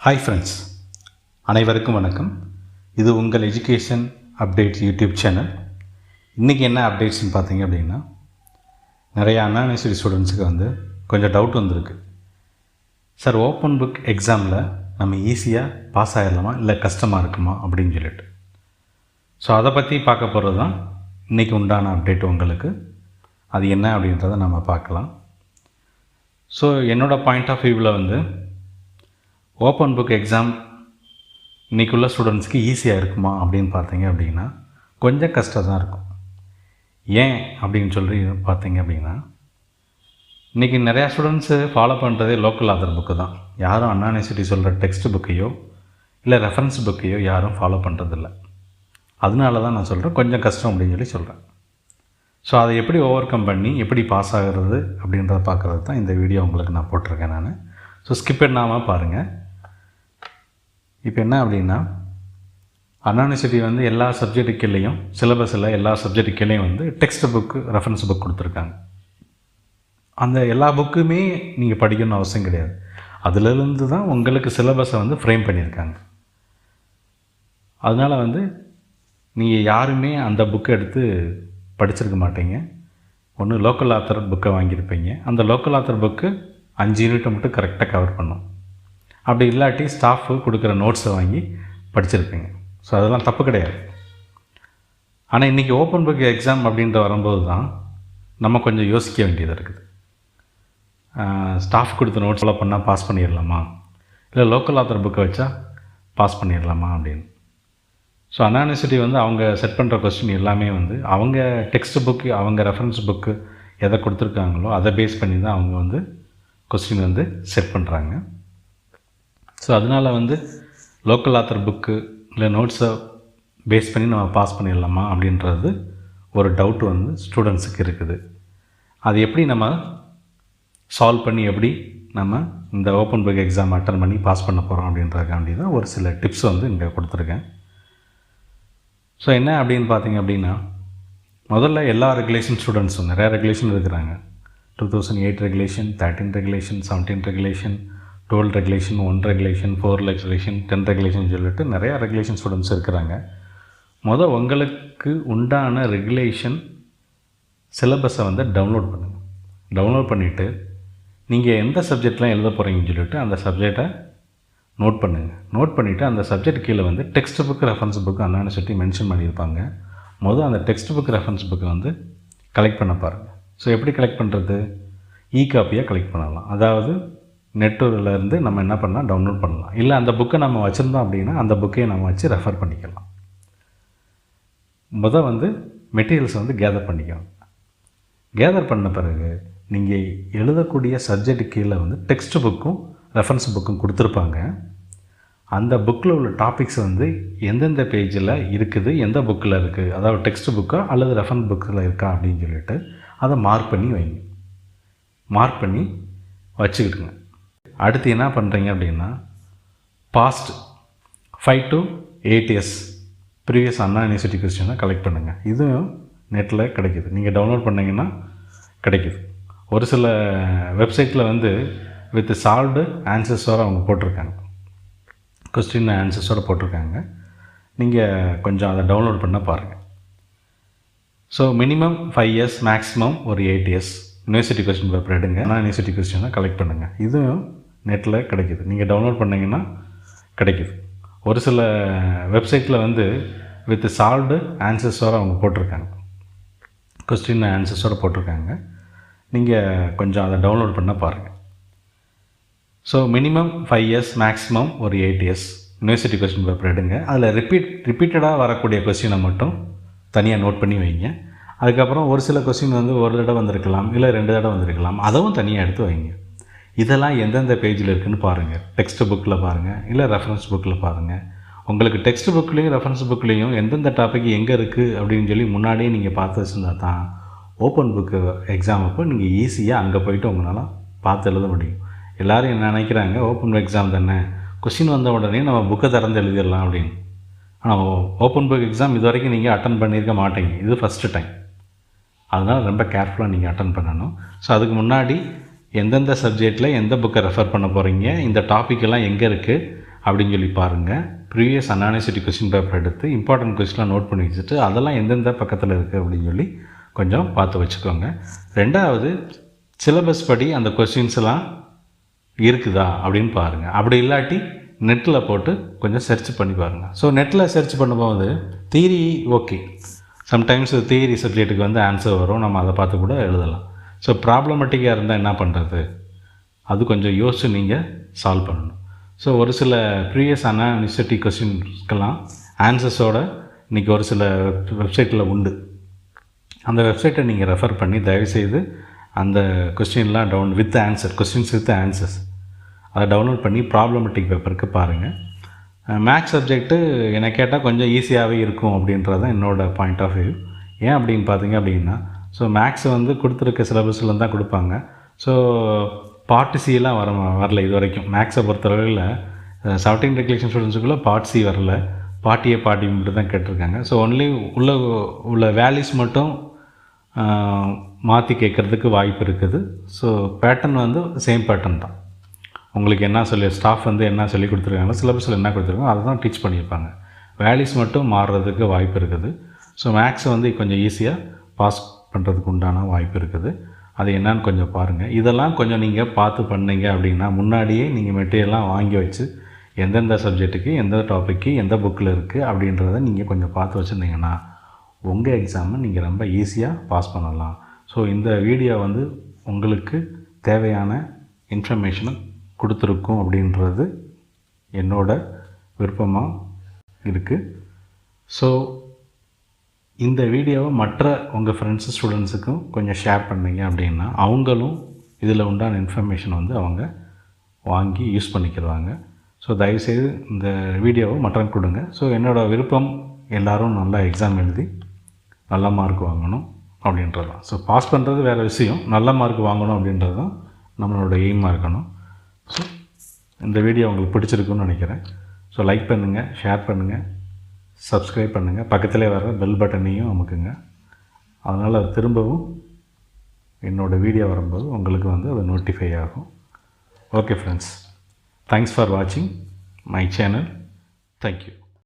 Hi friends, அனைவருக்கும் வணக்கம். இது உங்கள் எஜுகேஷன் அப்டேட்ஸ் யூடியூப் சேனல். இன்றைக்கி என்ன அப்டேட்ஸ்னு பார்த்தீங்க அப்படின்னா, நிறையா அண்ணா யூனிவர்சிட்டி ஸ்டூடெண்ட்ஸுக்கு கொஞ்சம் டவுட் வந்திருக்கு. சார், ஓப்பன் புக் எக்ஸாமில் நம்ம ஈஸியாக பாஸ் ஆகிடலாமா இல்லை கஷ்டமாக இருக்குமா அப்படின்னு சொல்லிட்டு. ஸோ அதை பற்றி பார்க்க போகிறது தான் இன்றைக்கி உண்டான அப்டேட் உங்களுக்கு. அது என்ன அப்படின்றத நம்ம பார்க்கலாம். ஸோ என்னோடய பாயிண்ட் ஆஃப் வியூவில் ஓப்பன் புக் எக்ஸாம் இன்றைக்குள்ள ஸ்டூடெண்ட்ஸ்க்கு ஈஸியாக இருக்குமா அப்படின்னு பார்த்தீங்க அப்படின்னா கொஞ்சம் கஷ்டம் தான் இருக்கும். ஏன் அப்படின்னு சொல்லி பார்த்தீங்க அப்படின்னா, இன்றைக்கி நிறையா ஸ்டூடெண்ட்ஸு ஃபாலோ பண்ணுறதே லோக்கல் ஆதர் புக்கு தான். யாரும் அண்ணா யூனிவர்சிட்டி சொல்கிற டெக்ஸ்ட் புக்கையோ இல்லை ரெஃபரன்ஸ் புக்கையோ யாரும் ஃபாலோ பண்ணுறதில்ல. அதனால தான் நான் சொல்கிறேன் கொஞ்சம் கஷ்டம் அப்படின்னு சொல்கிறேன். ஸோ அதை எப்படி ஓவர் கம் பண்ணி எப்படி பாஸ் ஆகிறது அப்படின்றத பார்க்குறது தான் இந்த வீடியோ உங்களுக்கு நான் போட்டிருக்கேன் நான். ஸோ ஸ்கிப் பண்ணாமல் பாருங்கள். இப்போ என்ன அப்படின்னா, அண்ணா யூனிவர்சிட்டி எல்லா சப்ஜெக்ட்டுக்குள்ளேயும் சிலபஸில் எல்லா சப்ஜெக்ட்டுக்குள்ளேயும் டெக்ஸ்ட் புக்கு ரெஃபரன்ஸ் புக் கொடுத்துருக்காங்க. அந்த எல்லா புக்குமே நீங்கள் படிக்கணும்னு அவசியம் கிடையாது. அதிலிருந்து தான் உங்களுக்கு சிலபஸை ஃப்ரேம் பண்ணியிருக்காங்க. அதனால் நீங்கள் யாருமே அந்த புக்கை எடுத்து படிச்சிருக்க மாட்டீங்க. ஒன்று லோக்கல் ஆத்தர் புக்கை வாங்கியிருப்பீங்க. அந்த லோக்கல் ஆத்தர் புக்கு 5 யூனிட்டை மட்டும் கரெக்டாக கவர் பண்ணும். அப்படி இல்லாட்டி ஸ்டாஃபு கொடுக்குற நோட்ஸை வாங்கி படிச்சிருப்பீங்க. ஸோ அதெல்லாம் தப்பு கிடையாது. ஆனால் இன்றைக்கி ஓப்பன் புக் எக்ஸாம் அப்படின்ற வரும்போது தான் நம்ம கொஞ்சம் யோசிக்க வேண்டியது இருக்குது. ஸ்டாஃப் கொடுத்த நோட்ஸ் ஃபாலோ பண்ணால் பாஸ் பண்ணிடலாமா, இல்லை லோக்கல் ஆத்தர் புக்கை வச்சா பாஸ் பண்ணிடலாமா அப்படின்னு. ஸோ அண்ணா யூனிவர்சிட்டி அவங்க செட் பண்ணுற கொஸ்டின் எல்லாமே அவங்க டெக்ஸ்ட் புக்கு அவங்க ரெஃபரன்ஸ் புக்கு எதை கொடுத்துருக்காங்களோ அதை பேஸ் பண்ணி தான் அவங்க கொஸ்டின் செட் பண்ணுறாங்க. ஸோ அதனால் லோக்கல் ஆத்தர் புக்கு இல்லை நோட்ஸை பேஸ் பண்ணி நம்ம பாஸ் பண்ணிடலாமா அப்படின்றது ஒரு டவுட்டு ஸ்டூடெண்ட்ஸுக்கு இருக்குது. அது எப்படி நம்ம சால்வ் பண்ணி எப்படி நம்ம இந்த ஓப்பன் புக் எக்ஸாம் அட்டன் பண்ணி பாஸ் பண்ண போகிறோம் அப்படின்றதுக்காண்டி தான் ஒரு சில டிப்ஸ் இங்கே கொடுத்துருக்கேன். ஸோ என்ன அப்படின்னு பார்த்தீங்க அப்படின்னா, முதல்ல எல்லா ரெகுலேஷன் ஸ்டூடெண்ட்ஸும் நிறையா ரெகுலேஷன் இருக்கிறாங்க. 2008 regulation, 13 regulation, 17 regulation, 12 regulation, 1 regulation, 4 regulation, 10 regulation சொல்லிட்டு நிறையா ரெகுலேஷன் ஸ்டூடெண்ட்ஸ் இருக்கிறாங்க. உங்களுக்கு உண்டான ரெகுலேஷன் சிலபஸை டவுன்லோட் பண்ணுங்கள். டவுன்லோட் பண்ணிவிட்டு நீங்கள் எந்த சப்ஜெக்ட்லாம் எழுத போகிறீங்கன்னு சொல்லிட்டு அந்த சப்ஜெக்டை நோட் பண்ணுங்கள். நோட் பண்ணிவிட்டு அந்த சப்ஜெக்ட் கீழே டெக்ஸ்ட் புக் ரெஃபரன்ஸ் புக்கு அண்ணா யூனிவர்சிட்டி மென்ஷன் பண்ணியிருப்பாங்க. அந்த டெக்ஸ்ட் புக் ரெஃபரன்ஸ் புக்கை கலெக்ட் பண்ண பாருங்கள். ஸோ எப்படி கலெக்ட் பண்ணுறது? காப்பியாக கலெக்ட் பண்ணலாம். அதாவது நெட்டிலேருந்து நம்ம என்ன பண்ணலாம், டவுன்லோட் பண்ணலாம். இல்லை அந்த புக்கை நம்ம வச்சுருந்தோம் அப்படின்னா அந்த புக்கையை நம்ம வச்சு ரெஃபர் பண்ணிக்கலாம். மெட்டீரியல்ஸ் கேதர் பண்ணிக்கலாம். கேதர் பண்ண பிறகு நீங்கள் எழுதக்கூடிய சப்ஜெக்ட் கீழே டெக்ஸ்ட் புக்கும் ரெஃபரன்ஸ் புக்கும் கொடுத்துருப்பாங்க. அந்த புக்கில் உள்ள டாபிக்ஸ் எந்தெந்த பேஜில் இருக்குது, எந்த புக்கில் இருக்குது, அதாவது டெக்ஸ்ட் புக்கா அல்லது ரெஃபரன்ஸ் புக்கில் இருக்கா அப்படின்னு சொல்லிட்டு அதை மார்க் பண்ணி வைங்க. மார்க் பண்ணி வச்சுக்கிட்டுங்க. அடுத்து என்ன பண்ணுறீங்க அப்படின்னா, past 5 to 8 years previous Anna University கொஸ்டினை கலெக்ட் பண்ணுங்கள். இதுவும் நெட்டில் கிடைக்கிது. நீங்கள் டவுன்லோட் பண்ணிங்கன்னா கிடைக்கிது. ஒரு சில வெப்சைட்டில் வித் சால்வ்டு ஆன்சர்ஸோடு அவங்க போட்டிருக்காங்க. கொஸ்டின் ஆன்சர்ஸோடு போட்டிருக்காங்க. நீங்கள் கொஞ்சம் அதை டவுன்லோட் பண்ண பாருங்கள். ஸோ மினிமம் 5 years, மேக்ஸிமம் ஒரு 8 years யூனிவர்சிட்டி கொஸ்டின் பேப்பர் எடுங்க. ஆனால் யூனிவர்சிட்டி கொஸ்டினை கலெக்ட் பண்ணுங்கள். இதுவும் நெட்டில் கிடைக்கிது. நீங்கள் டவுன்லோட் பண்ணிங்கன்னா கிடைக்கிது. ஒரு சில வெப்சைட்டில் வித் சால்வ்டு ஆன்சர்ஸோடு அவங்க போட்டிருக்காங்க. கொஸ்டின் ஆன்சர்ஸோடு போட்டிருக்காங்க. நீங்கள் கொஞ்சம் அதை டவுன்லோட் பண்ண பாருங்கள். ஸோ மினிமம் 5 years, மேக்ஸிமம் ஒரு 8 years யூனிவர்சிட்டி கொஸ்டின் பேப்பர் எடுங்க. அதில் ரிப்பீட்டடாக வரக்கூடிய கொஸ்டினை மட்டும் தனியாக நோட் பண்ணி வைங்க. அதுக்கப்புறம் ஒரு சில கொஸ்டின் ஒரு தடவை வந்திருக்கலாம், இல்லை 2 தடவை வந்திருக்கலாம், அதுவும் தனியாக எடுத்து வைங்க. இதெல்லாம் எந்தெந்த பேஜில் இருக்குதுன்னு பாருங்கள். டெக்ஸ்ட் புக்கில் பாருங்கள், இல்லை ரெஃபரன்ஸ் புக்கில் பாருங்கள். உங்களுக்கு டெக்ஸ்ட் புக்லேயும் ரெஃபரன்ஸ் புக்லேயும் எந்தெந்த டாபிக் எங்கே இருக்குது அப்படின்னு சொல்லி முன்னாடியே நீங்கள் பார்த்து வச்சுருந்தா தான் ஓப்பன் புக்கு எக்ஸாம் அப்போ நீங்கள் ஈஸியாக அங்கே போய்ட்டு உங்களால் பார்த்து எழுத முடியும். எல்லோரும் என்ன நினைக்கிறாங்க, ஓப்பன் எக்ஸாம் தானே, கொஸ்டின் வந்த உடனே நம்ம புக்கை திறந்து எழுதிடலாம் அப்படின்னு. ஆனால் ஓப்பன் புக் எக்ஸாம் இது வரைக்கும் நீங்கள் அட்டன் பண்ணியிருக்க மாட்டீங்க. இது ஃபஸ்ட்டு டைம். அதனால் ரொம்ப கேர்ஃபுல்லாக நீங்கள் அட்டன் பண்ணணும். ஸோ அதுக்கு முன்னாடி எந்தெந்த சப்ஜெக்டில் எந்த புக்கை ரெஃபர் பண்ண போகிறீங்க, இந்த டாப்பிக்கெல்லாம் எங்கே இருக்குது, அப்படின்னு சொல்லி பாருங்கள். ப்ரீவியஸ் அன்ஆன்சர்டு கொஸ்டின் பேப்பர் எடுத்து இம்பார்ட்டன்ட் கொஸ்டின்லாம் நோட் பண்ணி வச்சுட்டு அதெல்லாம் எந்தெந்த பக்கத்தில் இருக்குது அப்படின்னு சொல்லி கொஞ்சம் பார்த்து வச்சுக்கோங்க. ரெண்டாவது, சிலபஸ் படி அந்த கொஸ்டின்ஸ்லாம் இருக்குதா அப்படின்னு பாருங்கள். அப்படி இல்லாட்டி நெட்டில் போட்டு கொஞ்சம் சர்ச் பண்ணி பாருங்கள். ஸோ நெட்டில் சர்ச் பண்ணும்போது தியரி ஓகே, சம்டைம்ஸ் தியரி சப்ஜெக்ட்டுக்கு வந்து ஆன்சர் வரும், நம்ம அதை பார்த்து கூட எழுதலாம். ஸோ ப்ராப்ளமேட்டிக்காக இருந்தால் என்ன பண்ணுறது, அது கொஞ்சம் யோசிச்சு நீங்கள் சால்வ் பண்ணணும். ஸோ ஒரு சில ப்ரீவியஸ் அன்ஆன்சர்டு கொஸ்டின்ஸ்க்கெல்லாம் ஆன்சர்ஸோட இன்றைக்கி ஒரு சில வெப்சைட்டில் உண்டு. அந்த வெப்சைட்டை நீங்கள் ரெஃபர் பண்ணி தயவுசெய்து அந்த கொஸ்டின்லாம் with answer, questions with answers அதை டவுன்லோட் பண்ணி ப்ராப்ளமேட்டிக் பேப்பருக்கு பாருங்கள். மேக்ஸ் சப்ஜெக்ட்டு என்னை கேட்டால் கொஞ்சம் ஈஸியாகவே இருக்கும் அப்படின்றது தான் என்னோடய பாயிண்ட் ஆஃப் வியூ. ஏன் அப்படின்னு பார்த்தீங்க அப்படின்னா, ஸோ மேக்ஸ் வந்து கொடுத்துருக்க சிலபஸில் தான் கொடுப்பாங்க. ஸோ பார்ட் சிலாம் வரல இது வரைக்கும். மேக்ஸை பொறுத்தளவில் 17 ரெகுலேஷன் ஸ்டூடெண்ட்ஸுக்குள்ளே பார்ட் சி வரல, பார்ட் ஏ பார்ட் பி மட்டும் தான் கேட்டிருக்காங்க. ஸோ ஒன்லி உள்ள வேல்யூஸ் மட்டும் மாற்றி கேட்குறதுக்கு வாய்ப்பு இருக்குது. ஸோ பேட்டர்ன் வந்து சேம் பேட்டர்ன் தான். உங்களுக்கு என்ன ஸ்டாஃப் வந்து என்ன சொல்லி கொடுத்துருக்காங்களோ, சிலபஸில் என்ன கொடுத்துருக்காங்களோ அதை தான் டீச் பண்ணியிருப்பாங்க. வேல்யூஸ் மட்டும் மாறுறதுக்கு வாய்ப்பு இருக்குது. ஸோ மேக்ஸை வந்து கொஞ்சம் ஈஸியாக பாஸ் பண்ணுறதுக்கு உண்டான வாய்ப்பு இருக்குது. அது என்னன்னு கொஞ்சம் பாருங்கள். இதெல்லாம் கொஞ்சம் நீங்கள் பார்த்து பண்ணீங்க அப்படின்னா முன்னாடியே நீங்கள் மெட்டீரியல்லாம் வாங்கி வச்சு எந்தெந்த சப்ஜெக்ட்டுக்கு எந்த டாப்பிக்கு எந்த புக்கில் இருக்குது அப்படின்றத நீங்கள் கொஞ்சம் பார்த்து வச்சுருந்தீங்கன்னா உங்கள் எக்ஸாமை நீங்கள் ரொம்ப ஈஸியாக பாஸ் பண்ணலாம். ஸோ இந்த வீடியோ வந்து உங்களுக்கு தேவையான இன்ஃபர்மேஷனை கொடுத்துருக்கும் அப்படின்றது என்னோட விருப்பமாக இருக்குது. ஸோ இந்த வீடியோவை மற்ற உங்கள் ஃப்ரெண்ட்ஸு ஸ்டூடெண்ட்ஸுக்கும் கொஞ்சம் ஷேர் பண்ணிங்க அப்படின்னா அவங்களும் இதில் உண்டான இன்ஃபர்மேஷன் வந்து அவங்க வாங்கி யூஸ் பண்ணிக்கிறாங்க. ஸோ தயவுசெய்து இந்த வீடியோவை மற்றவங்க கொடுங்க. ஸோ என்னோடய விருப்பம் எல்லோரும் நல்லா எக்ஸாம் எழுதி நல்ல மார்க் வாங்கணும் அப்படின்றது தான். ஸோ பாஸ் பண்ணுறது வேறு விஷயம், நல்ல மார்க் வாங்கணும் அப்படின்றது தான் நம்மளோட எய்மாக இருக்கணும். ஸோ இந்த வீடியோ உங்களுக்கு பிடிச்சிருக்குன்னு நினைக்கிறேன். ஸோ லைக் பண்ணுங்கள், ஷேர் பண்ணுங்கள், சப்ஸ்கிரைப் பண்ணுங்கள், பக்கத்திலே வர பெல் பட்டனையும் அமுக்குங்க. அதனால் அது திரும்பவும் என்னோடய வீடியோ வரும்போது உங்களுக்கு வந்து அது நோட்டிஃபை ஆகும். ஓகே ஃப்ரெண்ட்ஸ், தேங்க்ஸ் ஃபார் வாட்சிங் மை சேனல். தேங்க்யூ.